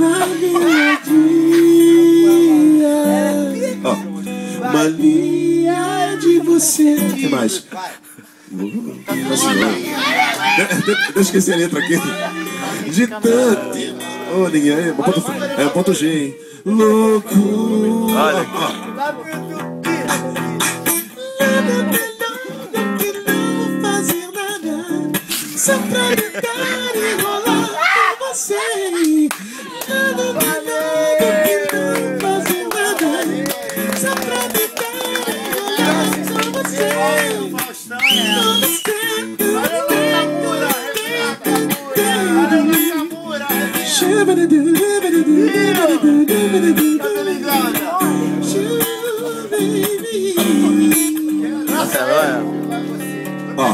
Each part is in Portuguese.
na melodia. Ó, mania de você. O que mais? Deixa eu esquecer a letra aqui. De tanto. Ô, ninguém. É ponto G, hein? Louco. Olha. Não fazer nada. Só pra tentar enrolar com você. Nada, não fazer nada. Só pra tentar enrolar com você.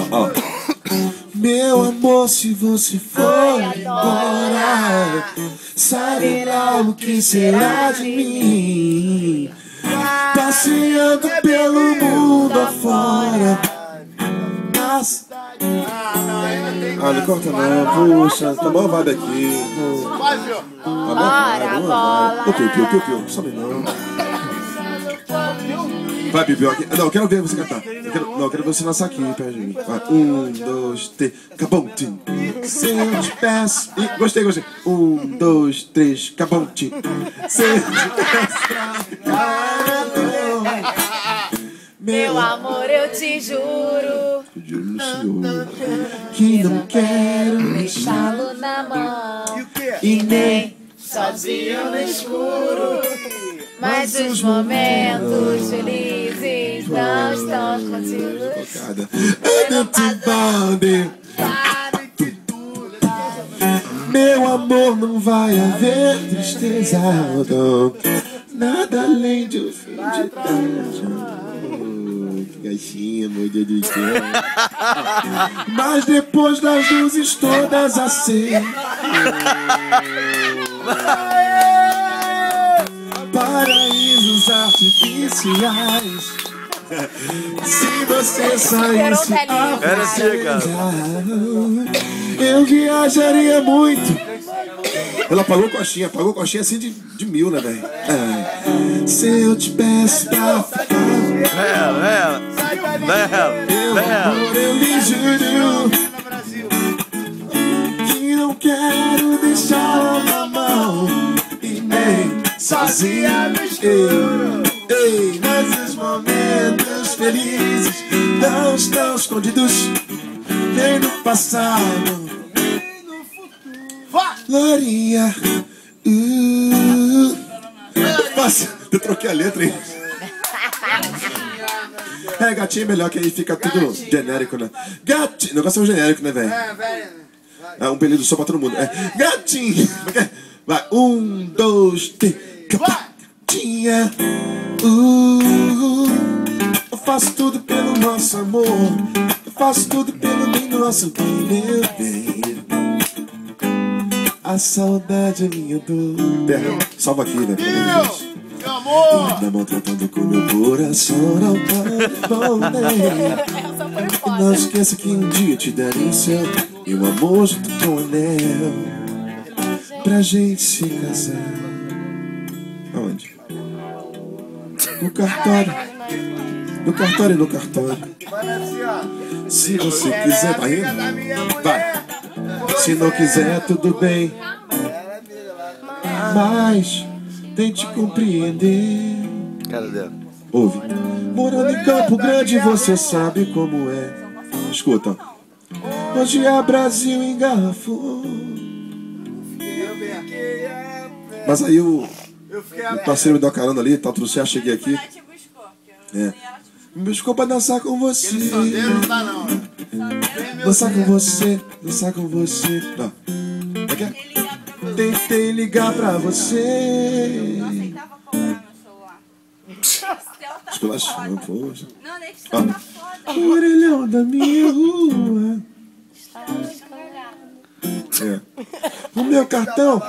Ó. Meu amor, se você for embora, sabe lá o que será de mim? Passeando pelo mundo afora. Ah, não corta não, puxa, tá bom, vai daqui. Bora, bola. Ô, Piu, sobe não. Vai, Piu, aqui. Não, eu quero ver você cantar. Eu quero ver você dançar aqui, perto de mim. Vai, 1, 2, 3, cabonte. Se eu te peço. Gostei. 1, 2, 3, cabonte. Se eu te peço pra ficar. Meu amor, eu te juro no Senhor que não quero deixá-lo na mão e nem sozinho no escuro. Mas os momentos felizes não estão contigo. Meu amor, não vai haver tristeza, não. Nada além de um fim de tarde. Gaixinha, meu Deus do céu. Mas depois das luzes todas acesas, paraísos artificiais. Se você saísse eu viajaria muito. Ela pagou coxinha assim de 1000, né, velho? Se eu te peço pra ficar. Meu amor, eu lhe juro que não quero deixá-la na mão e nem sozinha no escuro. Ei, mas os momentos felizes não estão escondidos nem no passado. Gloria. Nossa, eu troquei a letra aí. Gatinho é melhor, que aí fica tudo genérico, né? Gatinho, negócio é um genérico, né, velho? É um apelido só pra todo mundo. Gatinho. Vai, 1, 2, 3. Gatinha. Eu faço tudo pelo nosso amor. Eu faço tudo pelo nosso bem, meu bem. A saudade é minha dor. Salva aqui, né? Meu amor! Minha mão tratando com meu coração. Não pode voltar. Não esqueça que um dia te darei o céu. E o amor junto com o anel pra gente se casar. Aonde? No cartório. No cartório. Se você quiser, vai. Vai. Se não quiser, tudo bem. Mas tente compreender. Cara dela. Ouve. Morando em Campo Grande, você sabe como é. Escuta. Hoje é Brasil engarrafou. Mas aí o parceiro me deu uma carona ali, tá tudo certo, cheguei aqui. Me buscou pra dançar com você. Dançar com você. Não. Tentei ligar pra você. Esculachando, poxa. O orelhão da minha rua. O meu cartão.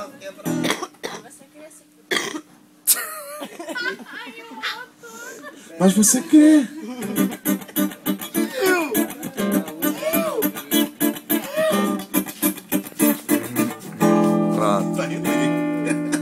Mas você crê? Beijo.